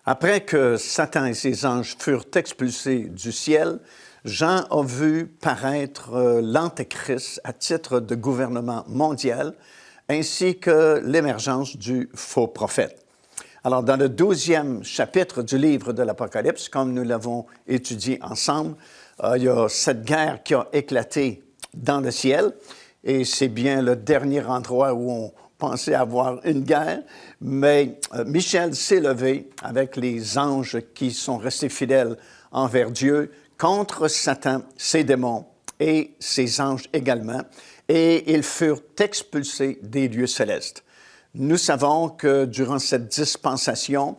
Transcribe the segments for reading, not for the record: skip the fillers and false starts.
Après que Satan et ses anges furent expulsés du ciel, Jean a vu paraître l'Antéchrist à titre de gouvernement mondial, ainsi que l'émergence du faux prophète. Alors, dans le 12e chapitre du livre de l'Apocalypse, comme nous l'avons étudié ensemble, il y a cette guerre qui a éclaté dans le ciel, et c'est bien le dernier endroit où on pensait avoir une guerre, mais Michel s'est levé avec les anges qui sont restés fidèles envers Dieu contre Satan, ses démons et ses anges également, et ils furent expulsés des lieux célestes. Nous savons que durant cette dispensation,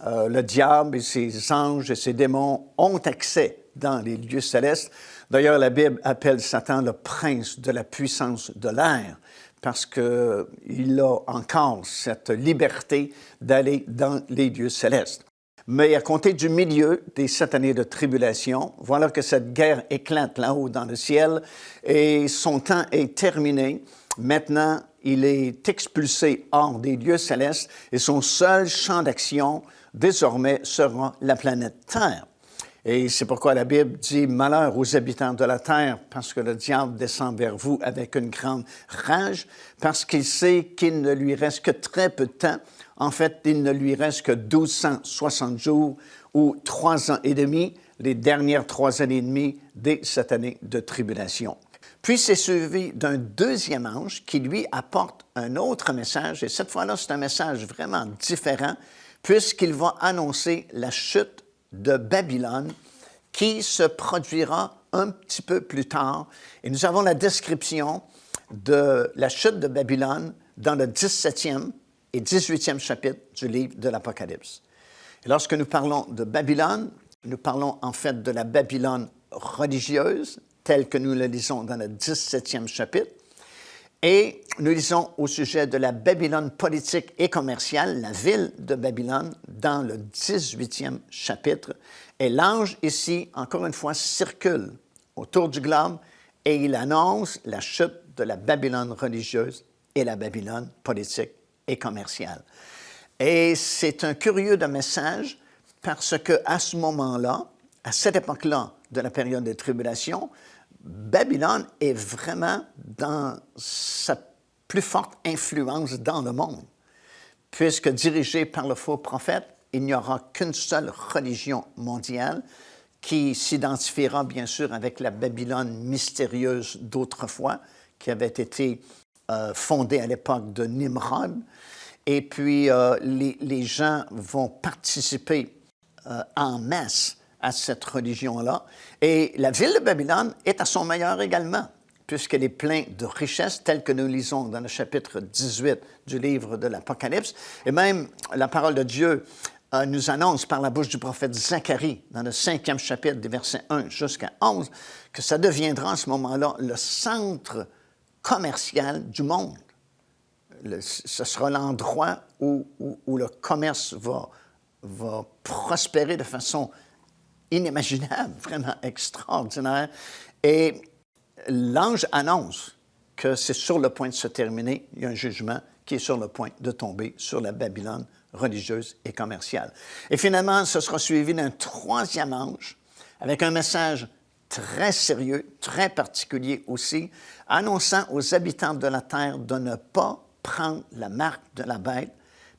le diable et ses anges et ses démons ont accès dans les lieux célestes. D'ailleurs, la Bible appelle Satan le prince de la puissance de l'air, parce qu'il a encore cette liberté d'aller dans les lieux célestes. Mais à compter du milieu des 7 années de tribulation, voilà que cette guerre éclate là-haut dans le ciel et son temps est terminé. Maintenant, il est expulsé hors des lieux célestes et son seul champ d'action, désormais, sera la planète Terre. Et c'est pourquoi la Bible dit « Malheur aux habitants de la terre, parce que le diable descend vers vous avec une grande rage, parce qu'il sait qu'il ne lui reste que très peu de temps. En fait, il ne lui reste que 1260 jours ou 3 ans et demi, les dernières 3 années et demie des 7 années de tribulation. » Puis c'est suivi d'un deuxième ange qui lui apporte un autre message, et cette fois-là, c'est un message vraiment différent, puisqu'il va annoncer la chute de Babylone qui se produira un petit peu plus tard. Et nous avons la description de la chute de Babylone dans le 17e et 18e chapitre du livre de l'Apocalypse. Et lorsque nous parlons de Babylone, nous parlons en fait de la Babylone religieuse, telle que nous le lisons dans le 17e chapitre. Et nous lisons au sujet de la Babylone politique et commerciale, la ville de Babylone, dans le 18e chapitre. Et l'ange ici, encore une fois, circule autour du globe et il annonce la chute de la Babylone religieuse et la Babylone politique et commerciale. Et c'est un curieux de message parce qu'à ce moment-là, à cette époque-là de la période des tribulations, Babylone est vraiment dans sa plus forte influence dans le monde, puisque dirigée par le faux prophète, il n'y aura qu'une seule religion mondiale qui s'identifiera bien sûr avec la Babylone mystérieuse d'autrefois, qui avait été fondée à l'époque de Nimrod. Et puis, les gens vont participer en masse à cette religion-là. Et la ville de Babylone est à son meilleur également, puisqu'elle est pleine de richesses, telles que nous lisons dans le chapitre 18 du livre de l'Apocalypse. Et même la parole de Dieu nous annonce par la bouche du prophète Zacharie, dans le 5e chapitre, des versets 1 jusqu'à 11, que ça deviendra à ce moment-là le centre commercial du monde. Ce sera l'endroit où le commerce va prospérer de façon inimaginable, vraiment extraordinaire. Et l'ange annonce que c'est sur le point de se terminer. Il y a un jugement qui est sur le point de tomber sur la Babylone religieuse et commerciale. Et finalement, ce sera suivi d'un troisième ange avec un message très sérieux, très particulier aussi, annonçant aux habitants de la terre de ne pas prendre la marque de la bête,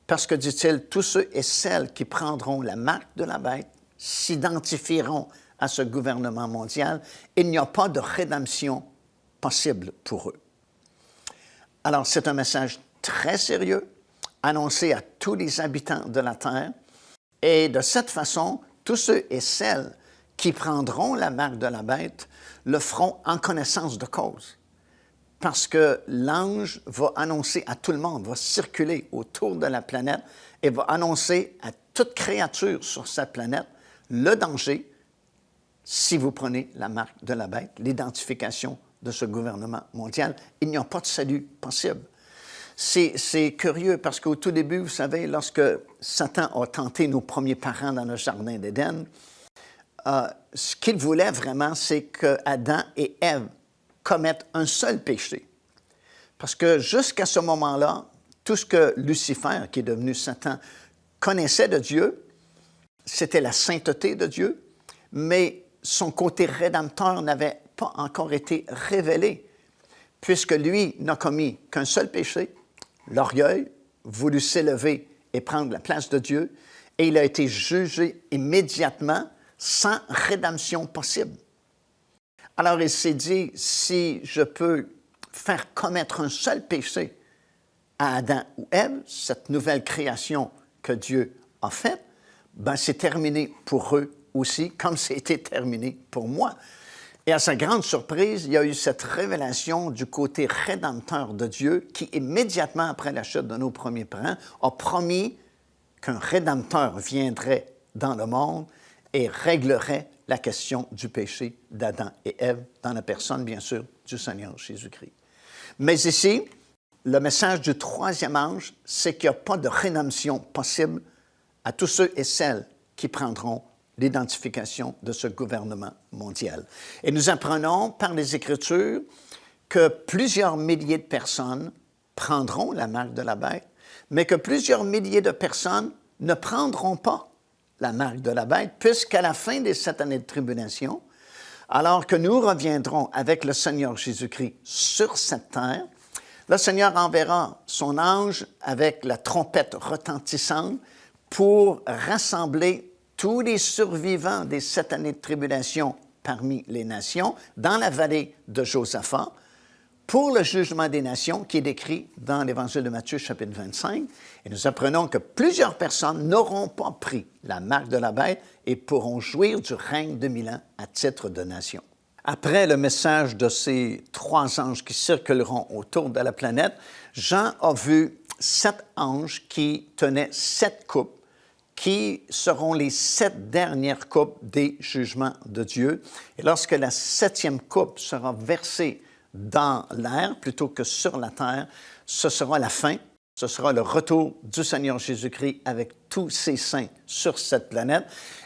parce que, dit-il, tous ceux et celles qui prendront la marque de la bête s'identifieront à ce gouvernement mondial. Il n'y a pas de rédemption possible pour eux. Alors, c'est un message très sérieux, annoncé à tous les habitants de la terre, et de cette façon, tous ceux et celles qui prendront la marque de la bête le feront en connaissance de cause. Parce que l'ange va annoncer à tout le monde, va circuler autour de la planète et va annoncer à toute créature sur cette planète le danger si vous prenez la marque de la bête, l'identification de ce gouvernement mondial. Il n'y a pas de salut possible. C'est curieux parce qu'au tout début, vous savez, lorsque Satan a tenté nos premiers parents dans le jardin d'Éden, ce qu'il voulait vraiment, c'est que Adam et Ève commettent un seul péché. Parce que jusqu'à ce moment-là, tout ce que Lucifer, qui est devenu Satan, connaissait de Dieu, c'était la sainteté de Dieu, mais son côté rédempteur n'avait pas encore été révélé, puisque lui n'a commis qu'un seul péché, l'orgueil, voulu s'élever et prendre la place de Dieu, et il a été jugé immédiatement sans rédemption possible. Alors il s'est dit, si je peux faire commettre un seul péché à Adam ou Ève, cette nouvelle création que Dieu a faite, ben c'est terminé pour eux aussi, comme c'était terminé pour moi. Et à sa grande surprise, il y a eu cette révélation du côté rédempteur de Dieu qui, immédiatement après la chute de nos premiers parents, a promis qu'un rédempteur viendrait dans le monde et réglerait la question du péché d'Adam et Ève, dans la personne, bien sûr, du Seigneur Jésus-Christ. Mais ici, le message du troisième ange, c'est qu'il n'y a pas de rédemption possible à tous ceux et celles qui prendront l'identification de ce gouvernement mondial. Et nous apprenons par les Écritures que plusieurs milliers de personnes prendront la marque de la bête, mais que plusieurs milliers de personnes ne prendront pas la marque de la bête, puisqu'à la fin des 7 années de tribulation, alors que nous reviendrons avec le Seigneur Jésus-Christ sur cette terre, le Seigneur enverra son ange avec la trompette retentissante pour rassembler tous les survivants des 7 années de tribulation parmi les nations dans la vallée de Josaphat pour le jugement des nations qui est décrit dans l'Évangile de Matthieu, chapitre 25. Et nous apprenons que plusieurs personnes n'auront pas pris la marque de la bête et pourront jouir du règne de 1000 ans à titre de nation. Après le message de ces 3 anges qui circuleront autour de la planète, Jean a vu 7 anges qui tenaient 7 coupes, qui seront les 7 dernières coupes des jugements de Dieu. Et lorsque la 7e coupe sera versée dans l'air plutôt que sur la terre, ce sera la fin, ce sera le retour du Seigneur Jésus-Christ avec tous ses saints sur cette planète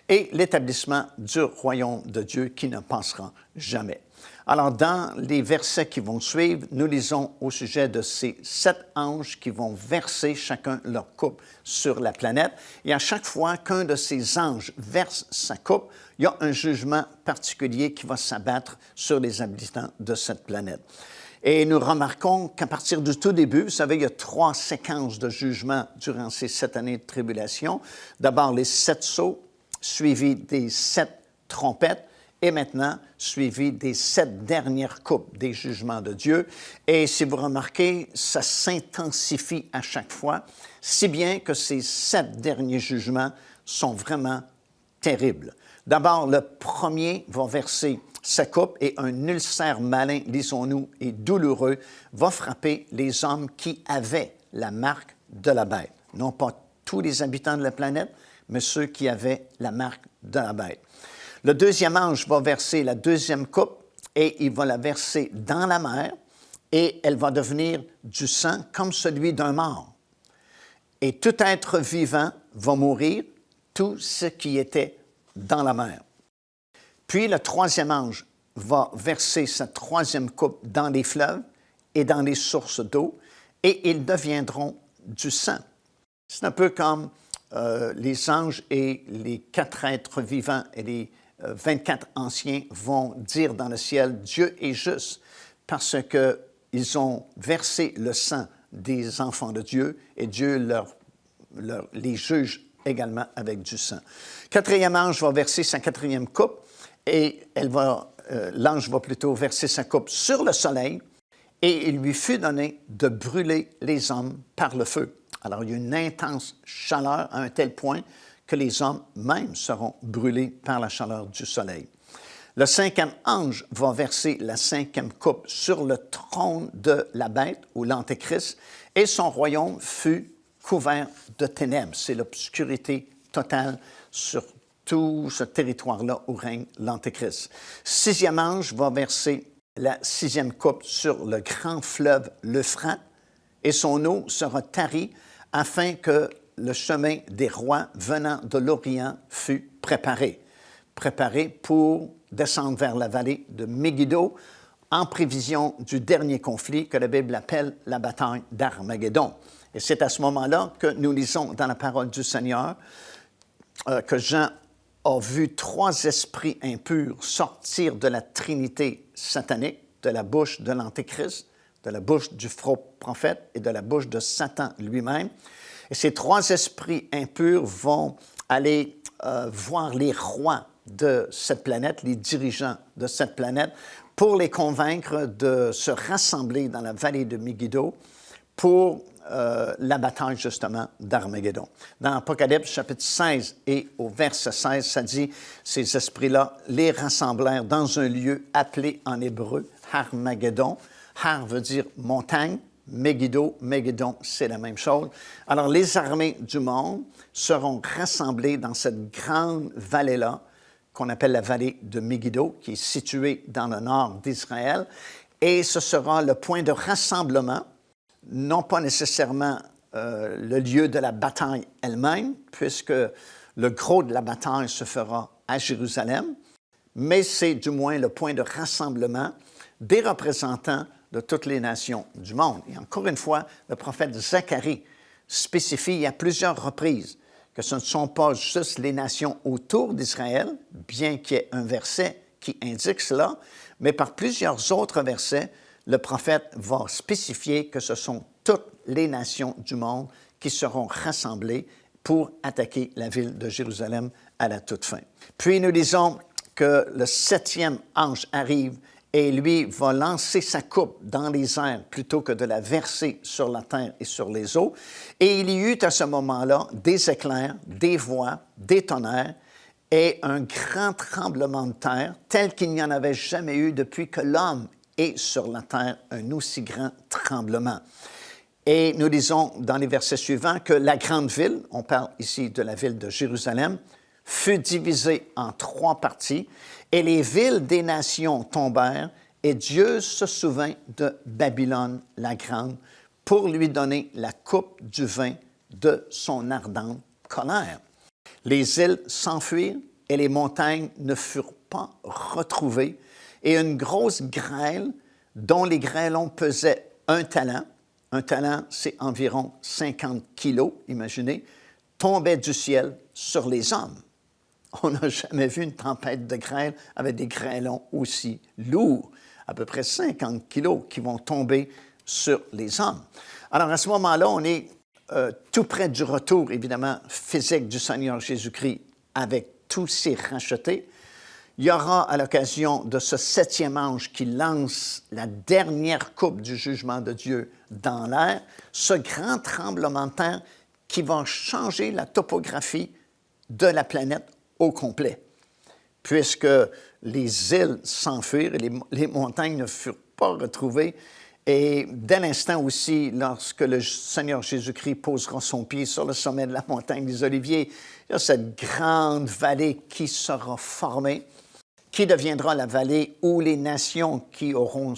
et l'établissement du royaume de Dieu qui ne passera jamais. Alors, dans les versets qui vont suivre, nous lisons au sujet de ces 7 anges qui vont verser chacun leur coupe sur la planète. Et à chaque fois qu'un de ces anges verse sa coupe, il y a un jugement particulier qui va s'abattre sur les habitants de cette planète. Et nous remarquons qu'à partir du tout début, vous savez, il y a 3 séquences de jugement durant ces 7 années de tribulation. D'abord, les 7 sceaux, suivis des 7 trompettes, et maintenant suivi des 7 dernières coupes des jugements de Dieu. Et si vous remarquez, ça s'intensifie à chaque fois, si bien que ces 7 derniers jugements sont vraiment terribles. D'abord, le premier va verser sa coupe et un ulcère malin, lisons-nous, et douloureux, va frapper les hommes qui avaient la marque de la bête. Non pas tous les habitants de la planète, mais ceux qui avaient la marque de la bête. Le deuxième ange va verser la 2e coupe et il va la verser dans la mer et elle va devenir du sang comme celui d'un mort. Et tout être vivant va mourir, tout ce qui était dans la mer. Puis le 3e ange va verser sa 3e coupe dans les fleuves et dans les sources d'eau et ils deviendront du sang. C'est un peu comme les anges et les 4 êtres vivants et les 24 anciens vont dire dans le ciel, Dieu est juste parce qu'ils ont versé le sang des enfants de Dieu et Dieu les juge également avec du sang. 4e ange va verser sa 4e coupe et l'ange va plutôt verser sa coupe sur le soleil et il lui fut donné de brûler les hommes par le feu. Alors, il y a une intense chaleur à un tel point que les hommes même seront brûlés par la chaleur du soleil. Le 5e ange va verser la 5e coupe sur le trône de la bête, ou l'Antéchrist, et son royaume fut couvert de ténèbres. C'est l'obscurité totale sur tout ce territoire-là où règne l'Antéchrist. 6e ange va verser la 6e coupe sur le grand fleuve l'Euphrate, et son eau sera tarie afin que le chemin des rois venant de l'Orient fut préparé pour descendre vers la vallée de Megiddo en prévision du dernier conflit que la Bible appelle la bataille d'Armageddon. Et c'est à ce moment-là que nous lisons dans la parole du Seigneur que Jean a vu 3 esprits impurs sortir de la Trinité satanique, de la bouche de l'Antéchrist, de la bouche du faux prophète et de la bouche de Satan lui-même. Et ces 3 esprits impurs vont aller voir les rois de cette planète, les dirigeants de cette planète, pour les convaincre de se rassembler dans la vallée de Megiddo pour la bataille, justement, d'Armageddon. Dans Apocalypse, chapitre 16 et au verset 16, ça dit, ces esprits-là les rassemblèrent dans un lieu appelé en hébreu Armageddon. Har veut dire montagne, Megiddo, Megiddo, c'est la même chose. Alors, les armées du monde seront rassemblées dans cette grande vallée-là, qu'on appelle la vallée de Megiddo, qui est située dans le nord d'Israël, et ce sera le point de rassemblement, non pas nécessairement le lieu de la bataille elle-même, puisque le gros de la bataille se fera à Jérusalem, mais c'est du moins le point de rassemblement des représentants de toutes les nations du monde. Et encore une fois, le prophète Zacharie spécifie à plusieurs reprises que ce ne sont pas juste les nations autour d'Israël, bien qu'il y ait un verset qui indique cela, mais par plusieurs autres versets, le prophète va spécifier que ce sont toutes les nations du monde qui seront rassemblées pour attaquer la ville de Jérusalem à la toute fin. Puis nous disons que le 7e ange arrive et lui va lancer sa coupe dans les airs plutôt que de la verser sur la terre et sur les eaux. Et il y eut à ce moment-là des éclairs, des voix, des tonnerres et un grand tremblement de terre tel qu'il n'y en avait jamais eu depuis que l'homme est sur la terre, un aussi grand tremblement. Et nous disons dans les versets suivants que la grande ville, on parle ici de la ville de Jérusalem, fut divisée en 3 parties, et les villes des nations tombèrent, et Dieu se souvint de Babylone la grande pour lui donner la coupe du vin de son ardente colère. Les îles s'enfuirent, et les montagnes ne furent pas retrouvées, et une grosse grêle, dont les grêlons pesaient 1 talent, c'est environ 50 kilos, imaginez, tombait du ciel sur les hommes. On n'a jamais vu une tempête de grêle avec des grêlons aussi lourds, à peu près 50 kilos qui vont tomber sur les hommes. Alors, à ce moment-là, on est tout près du retour, évidemment, physique du Seigneur Jésus-Christ avec tous ses rachetés. Il y aura, à l'occasion de ce 7e ange qui lance la dernière coupe du jugement de Dieu dans l'air, ce grand tremblement de terre qui va changer la topographie de la planète au complet, puisque les îles s'enfuirent et les montagnes ne furent pas retrouvées. Et dès l'instant aussi, lorsque le Seigneur Jésus-Christ posera son pied sur le sommet de la montagne des Oliviers, il y a cette grande vallée qui sera formée, qui deviendra la vallée où les nations qui auront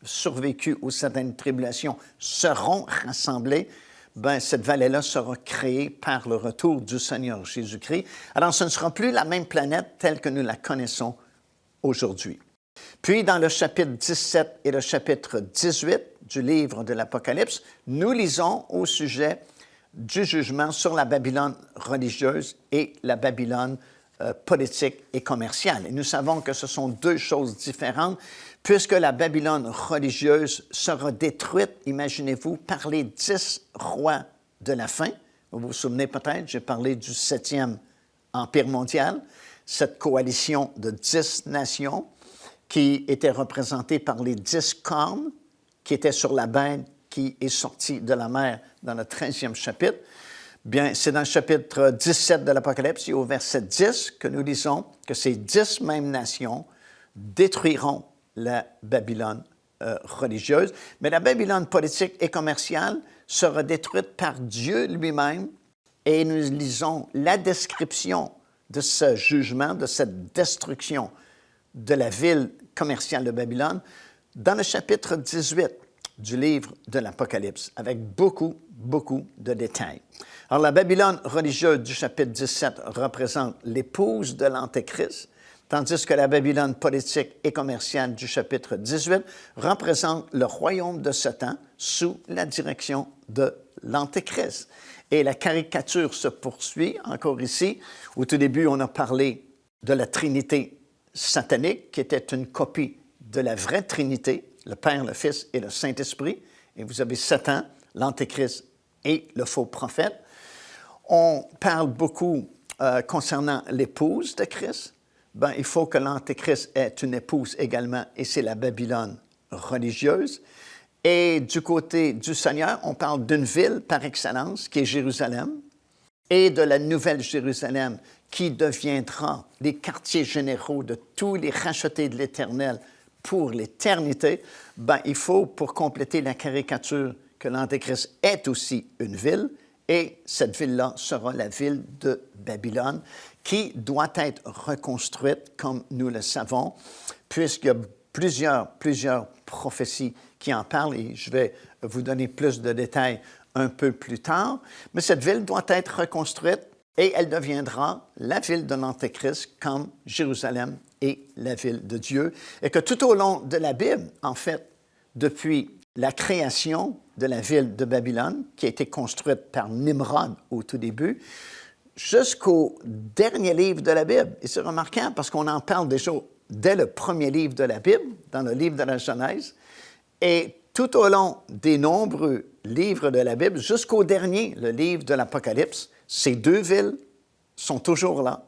survécu aux certaines tribulations seront rassemblées. Bien, cette vallée-là sera créée par le retour du Seigneur Jésus-Christ. Alors, ce ne sera plus la même planète telle que nous la connaissons aujourd'hui. Puis, dans le chapitre 17 et le chapitre 18 du livre de l'Apocalypse, nous lisons au sujet du jugement sur la Babylone religieuse et la Babylone politique et commerciale. Et nous savons que ce sont 2 choses différentes, puisque la Babylone religieuse sera détruite, imaginez-vous, par les 10 rois de la fin. Vous vous souvenez peut-être, j'ai parlé du 7e Empire mondial, cette coalition de 10 nations qui était représentée par les 10 cornes qui étaient sur la bête qui est sortie de la mer dans le 13e chapitre. Bien, c'est dans le chapitre 17 de l'Apocalypse et au verset 10 que nous lisons que ces 10 mêmes nations détruiront la Babylone religieuse, mais la Babylone politique et commerciale sera détruite par Dieu lui-même et nous lisons la description de ce jugement, de cette destruction de la ville commerciale de Babylone dans le chapitre 18 du livre de l'Apocalypse, avec beaucoup de détails. Alors, la Babylone religieuse du chapitre 17 représente l'épouse de l'Antéchrist, tandis que la Babylone politique et commerciale du chapitre 18 représente le royaume de Satan sous la direction de l'Antéchrist. Et la caricature se poursuit encore ici. Au tout début, on a parlé de la Trinité satanique, qui était une copie de la vraie Trinité, le Père, le Fils et le Saint-Esprit. Et vous avez Satan, l'Antéchrist et le faux prophète. On parle beaucoup concernant l'épouse de Christ. Il faut que l'Antéchrist ait une épouse également, et c'est la Babylone religieuse. Et du côté du Seigneur, on parle d'une ville par excellence, qui est Jérusalem, et de la nouvelle Jérusalem, qui deviendra les quartiers généraux de tous les rachetés de l'Éternel pour l'éternité. Il faut, pour compléter la caricature, que l'Antéchrist est aussi une ville, et cette ville-là sera la ville de Babylone, qui doit être reconstruite, comme nous le savons, puisqu'il y a plusieurs prophéties qui en parlent, et je vais vous donner plus de détails un peu plus tard. Mais cette ville doit être reconstruite, et elle deviendra la ville de l'Antéchrist, comme Jérusalem est la ville de Dieu. Et que tout au long de la Bible, en fait, depuis la création de la ville de Babylone, qui a été construite par Nimrod au tout début, jusqu'au dernier livre de la Bible. Et c'est remarquable parce qu'on en parle déjà dès le premier livre de la Bible, dans le livre de la Genèse, et tout au long des nombreux livres de la Bible, jusqu'au dernier, le livre de l'Apocalypse, ces deux villes sont toujours là.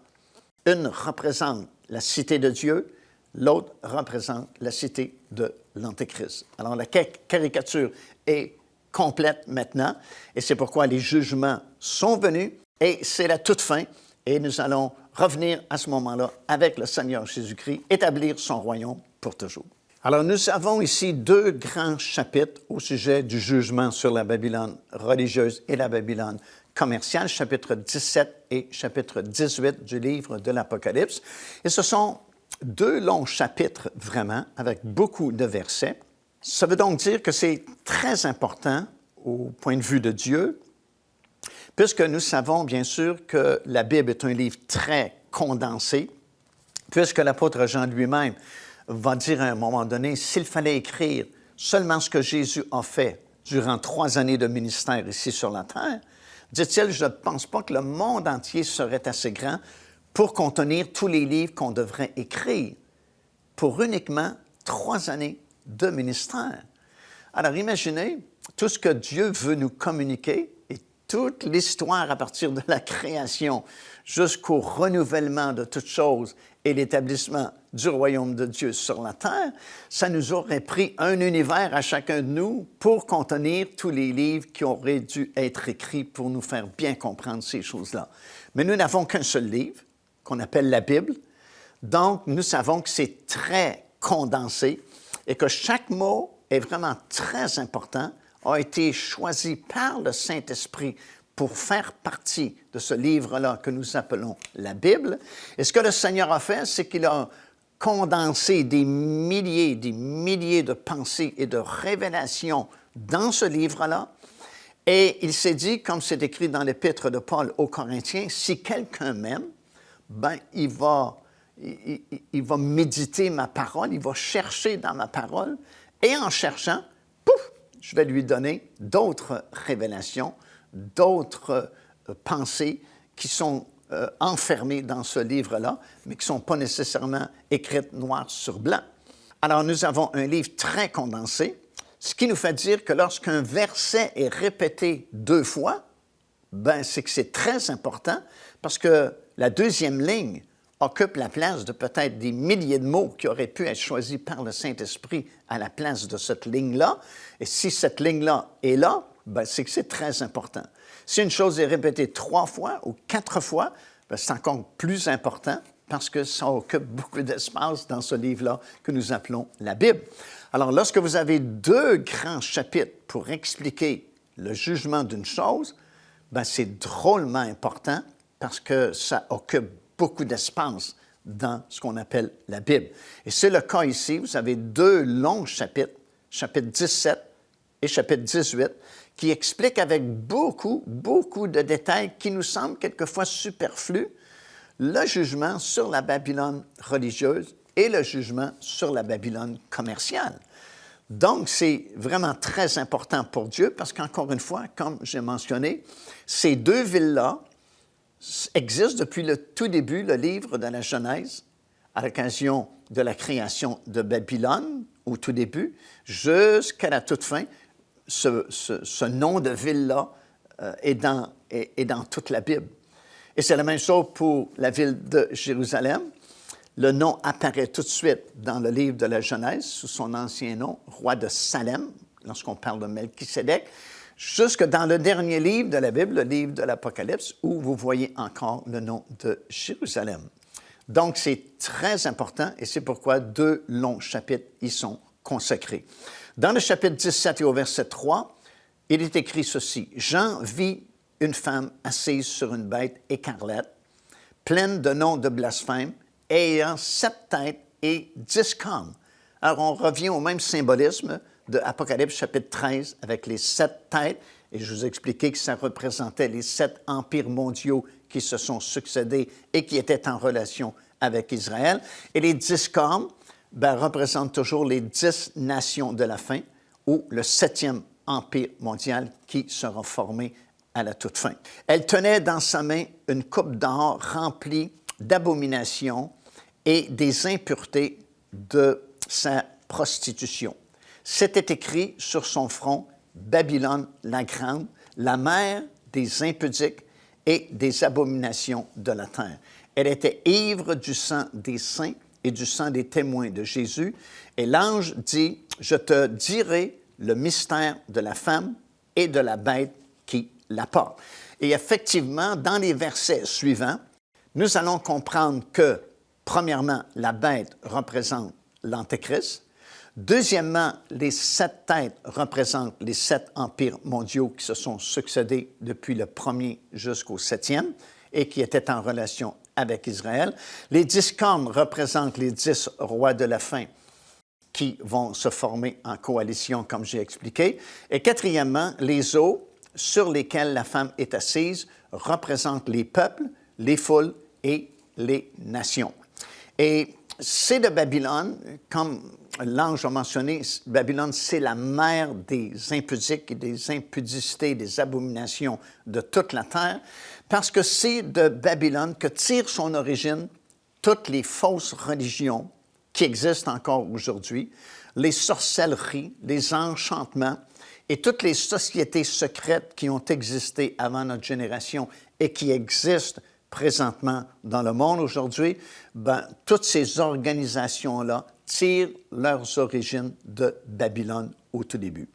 Une représente la cité de Dieu, l'autre représente la cité de l'Antéchrist. Alors, la caricature est complète maintenant, et c'est pourquoi les jugements sont venus, et c'est la toute fin, et nous allons revenir à ce moment-là avec le Seigneur Jésus-Christ, établir son royaume pour toujours. Alors, nous avons ici deux grands chapitres au sujet du jugement sur la Babylone religieuse et la Babylone commerciale, chapitre 17 et chapitre 18 du livre de l'Apocalypse. Et ce sont deux longs chapitres, vraiment, avec beaucoup de versets. Ça veut donc dire que c'est très important au point de vue de Dieu, puisque nous savons bien sûr que la Bible est un livre très condensé, puisque l'apôtre Jean lui-même va dire à un moment donné, s'il fallait écrire seulement ce que Jésus a fait durant 3 années de ministère ici sur la terre, dit-il, je ne pense pas que le monde entier serait assez grand pour contenir tous les livres qu'on devrait écrire pour uniquement 3 années de ministère. Alors imaginez tout ce que Dieu veut nous communiquer et toute l'histoire à partir de la création jusqu'au renouvellement de toutes choses et l'établissement du royaume de Dieu sur la terre, ça nous aurait pris un univers à chacun de nous pour contenir tous les livres qui auraient dû être écrits pour nous faire bien comprendre ces choses-là. Mais nous n'avons qu'un seul livre, qu'on appelle la Bible, donc nous savons que c'est très condensé et que chaque mot est vraiment très important, a été choisi par le Saint-Esprit pour faire partie de ce livre-là que nous appelons la Bible. Et ce que le Seigneur a fait, c'est qu'il a condensé des milliers de pensées et de révélations dans ce livre-là. Et il s'est dit, comme c'est écrit dans l'Épître de Paul aux Corinthiens, si quelqu'un m'aime, il va méditer ma parole, il va chercher dans ma parole, et en cherchant, pouf, je vais lui donner d'autres révélations, d'autres pensées qui sont enfermées dans ce livre-là, mais qui ne sont pas nécessairement écrites noir sur blanc. Alors, nous avons un livre très condensé, ce qui nous fait dire que lorsqu'un verset est répété 2 fois, c'est que c'est très important, parce que la deuxième ligne occupe la place de peut-être des milliers de mots qui auraient pu être choisis par le Saint-Esprit à la place de cette ligne-là. Et si cette ligne-là est là, c'est que c'est très important. Si une chose est répétée 3 fois ou 4 fois, c'est encore plus important parce que ça occupe beaucoup d'espace dans ce livre-là que nous appelons la Bible. Alors, lorsque vous avez 2 grands chapitres pour expliquer le jugement d'une chose, c'est drôlement important parce que ça occupe beaucoup d'espace dans ce qu'on appelle la Bible. Et c'est le cas ici. Vous avez 2 longs chapitres, chapitre 17 et chapitre 18, qui expliquent avec beaucoup de détails qui nous semblent quelquefois superflus, le jugement sur la Babylone religieuse et le jugement sur la Babylone commerciale. Donc, c'est vraiment très important pour Dieu parce qu'encore une fois, comme j'ai mentionné, ces deux villes-là existent depuis le tout début, le livre de la Genèse, à l'occasion de la création de Babylone, au tout début, jusqu'à la toute fin. Ce nom de ville-là est dans toute la Bible. Et c'est la même chose pour la ville de Jérusalem. Le nom apparaît tout de suite dans le livre de la Genèse sous son ancien nom, roi de Salem, lorsqu'on parle de Melchisédek, jusque dans le dernier livre de la Bible, le livre de l'Apocalypse, où vous voyez encore le nom de Jérusalem. Donc, c'est très important et c'est pourquoi 2 longs chapitres y sont consacrés. Dans le chapitre 17 et au verset 3, il est écrit ceci. « Jean vit une femme assise sur une bête écarlate, pleine de noms de blasphème, ayant 7 têtes et 10 cornes. » Alors, on revient au même symbolisme de Apocalypse chapitre 13 avec les 7 têtes. Et je vous ai expliqué que ça représentait les 7 empires mondiaux qui se sont succédés et qui étaient en relation avec Israël. Et les 10 cornes représentent toujours les 10 nations de la fin ou le 7e empire mondial qui sera formé à la toute fin. Elle tenait dans sa main une coupe d'or remplie d'abominations et des impuretés de sa prostitution. C'était écrit sur son front, Babylone la grande, la mère des impudiques et des abominations de la terre. Elle était ivre du sang des saints et du sang des témoins de Jésus. Et l'ange dit, « Je te dirai le mystère de la femme et de la bête qui la porte. » Et effectivement, dans les versets suivants, nous allons comprendre que, premièrement, la bête représente l'Antéchrist. Deuxièmement, les 7 têtes représentent les 7 empires mondiaux qui se sont succédés depuis le 1er jusqu'au 7e et qui étaient en relation avec Israël. Les 10 cornes représentent les 10 rois de la fin qui vont se former en coalition, comme j'ai expliqué. Et quatrièmement, les eaux sur lesquelles la femme est assise représentent les peuples, les foules et les nations. Et c'est de Babylone, comme l'ange a mentionné, Babylone, c'est la mère des impudiques et des impudicités, des abominations de toute la terre, parce que c'est de Babylone que tire son origine toutes les fausses religions qui existent encore aujourd'hui, les sorcelleries, les enchantements et toutes les sociétés secrètes qui ont existé avant notre génération et qui existent présentement dans le monde aujourd'hui, toutes ces organisations-là tirent leurs origines de Babylone au tout début.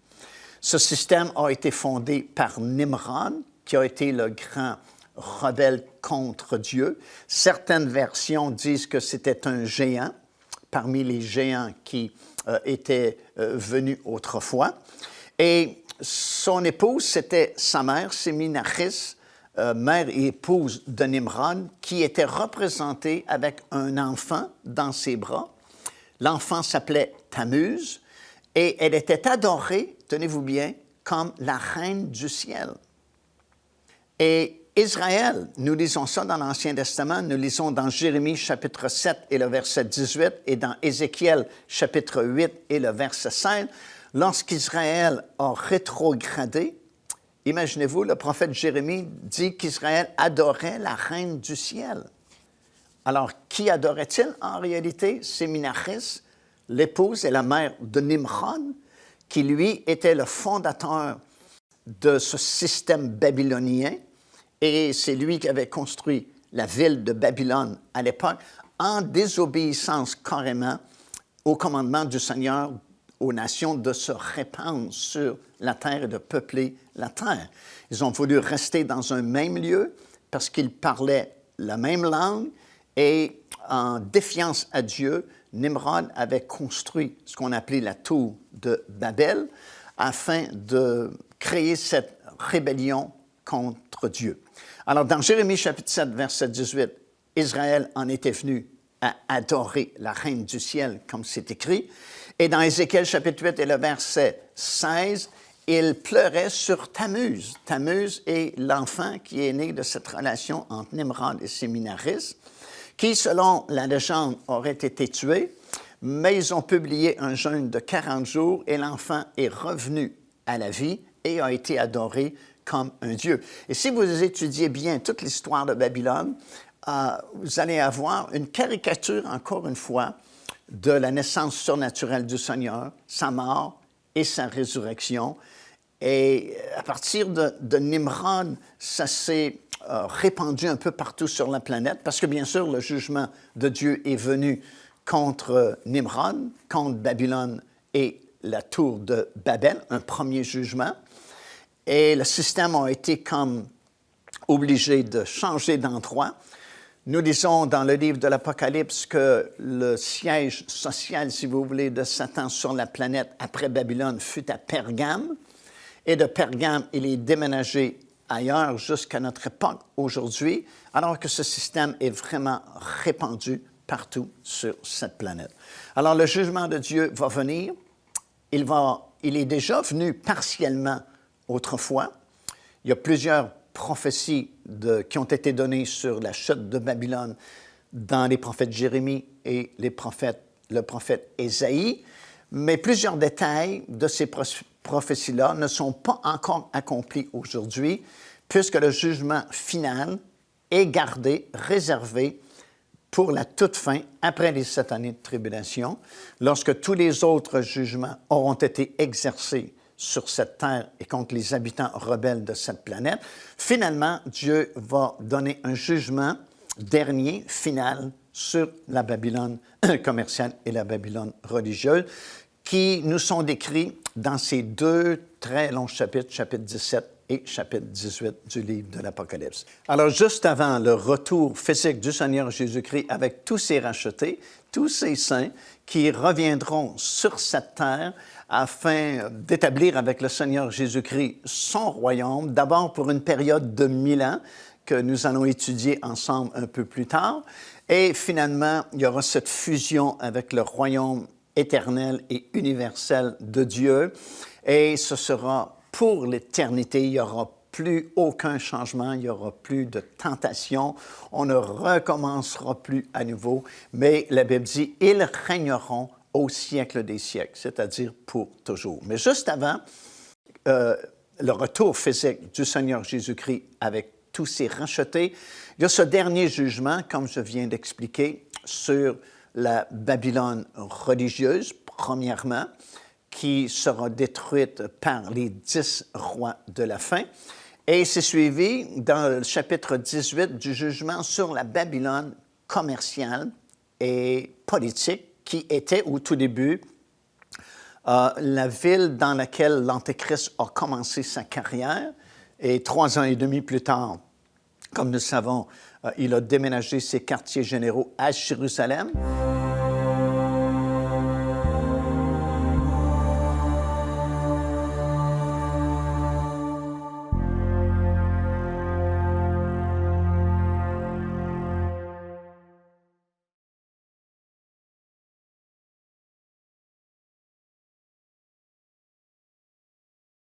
Ce système a été fondé par Nimrod, qui a été le grand rebelle contre Dieu. Certaines versions disent que c'était un géant, parmi les géants qui étaient venus autrefois. Et son épouse, c'était sa mère, Séminachis, mère et épouse de Nimrod, qui était représentée avec un enfant dans ses bras. L'enfant s'appelait Tammuz et elle était adorée, tenez-vous bien, comme la reine du ciel. Et Israël, nous lisons ça dans l'Ancien Testament, nous lisons dans Jérémie chapitre 7 et le verset 18 et dans Ézéchiel chapitre 8 et le verset 16, lorsqu'Israël a rétrogradé. Imaginez-vous, le prophète Jérémie dit qu'Israël adorait la reine du ciel. Alors, qui adorait-il en réalité? Séminachis, l'épouse et la mère de Nimrod, qui lui était le fondateur de ce système babylonien, et c'est lui qui avait construit la ville de Babylone à l'époque, en désobéissance carrément au commandement du Seigneur aux nations de se répandre sur la terre et de peupler la terre. Ils ont voulu rester dans un même lieu parce qu'ils parlaient la même langue et en défiance à Dieu, Nimrod avait construit ce qu'on appelait la tour de Babel afin de créer cette rébellion contre Dieu. Alors, dans Jérémie chapitre 7, verset 18, Israël en était venu à adorer la reine du ciel, comme c'est écrit. Et dans Ézéchiel chapitre 8 et le verset 16, il pleurait sur Tammuz. Tammuz est l'enfant qui est né de cette relation entre Nimrod et Séminachis, qui, selon la légende, aurait été tué. mais ils ont publié un jeûne de 40 jours et l'enfant est revenu à la vie et a été adoré comme un dieu. Et si vous étudiez bien toute l'histoire de Babylone, vous allez avoir une caricature, encore une fois, de la naissance surnaturelle du Seigneur, sa mort et sa résurrection. Et à partir de Nimrod, ça s'est répandu un peu partout sur la planète, parce que bien sûr, le jugement de Dieu est venu contre Nimrod, contre Babylone et la tour de Babel, un premier jugement. Et le système a été comme obligé de changer d'endroit. Nous lisons dans le livre de l'Apocalypse que le siège social, si vous voulez, de Satan sur la planète après Babylone fut à Pergame. Et de Pergame, il est déménagé ailleurs jusqu'à notre époque aujourd'hui, alors que ce système est vraiment répandu partout sur cette planète. Alors le jugement de Dieu va venir. Il est déjà venu partiellement autrefois. Il y a plusieurs prophéties qui ont été données sur la chute de Babylone dans les prophètes Jérémie et le prophète Ésaïe, mais plusieurs détails de ces prophéties-là ne sont pas encore accomplis aujourd'hui, puisque le jugement final est gardé, réservé pour la toute fin, après les 7 années de tribulation, lorsque tous les autres jugements auront été exercés sur cette terre et contre les habitants rebelles de cette planète. Finalement, Dieu va donner un jugement dernier, final, sur la Babylone commerciale et la Babylone religieuse, qui nous sont décrits dans ces 2 très longs chapitres, chapitre 17 et chapitre 18 du livre de l'Apocalypse. Alors, juste avant le retour physique du Seigneur Jésus-Christ avec tous ses rachetés, tous ses saints qui reviendront sur cette terre afin d'établir avec le Seigneur Jésus-Christ son royaume, d'abord pour une période de 1000 ans que nous allons étudier ensemble un peu plus tard, et finalement, il y aura cette fusion avec le royaume éternel et universel de Dieu, et ce sera pour l'éternité. Il n'y aura plus aucun changement, il n'y aura plus de tentation, on ne recommencera plus à nouveau, mais la Bible dit, ils régneront au siècle des siècles, c'est-à-dire pour toujours. Mais juste avant le retour physique du Seigneur Jésus-Christ avec tous ses rachetés, il y a ce dernier jugement, comme je viens d'expliquer, sur la Babylone religieuse, premièrement, qui sera détruite par les 10 rois de la fin. Et c'est suivi dans le chapitre 18 du jugement sur la Babylone commerciale et politique, qui était au tout début la ville dans laquelle l'Antéchrist a commencé sa carrière. Et 3 ans et demi plus tard, comme nous savons, il a déménagé ses quartiers généraux à Jérusalem.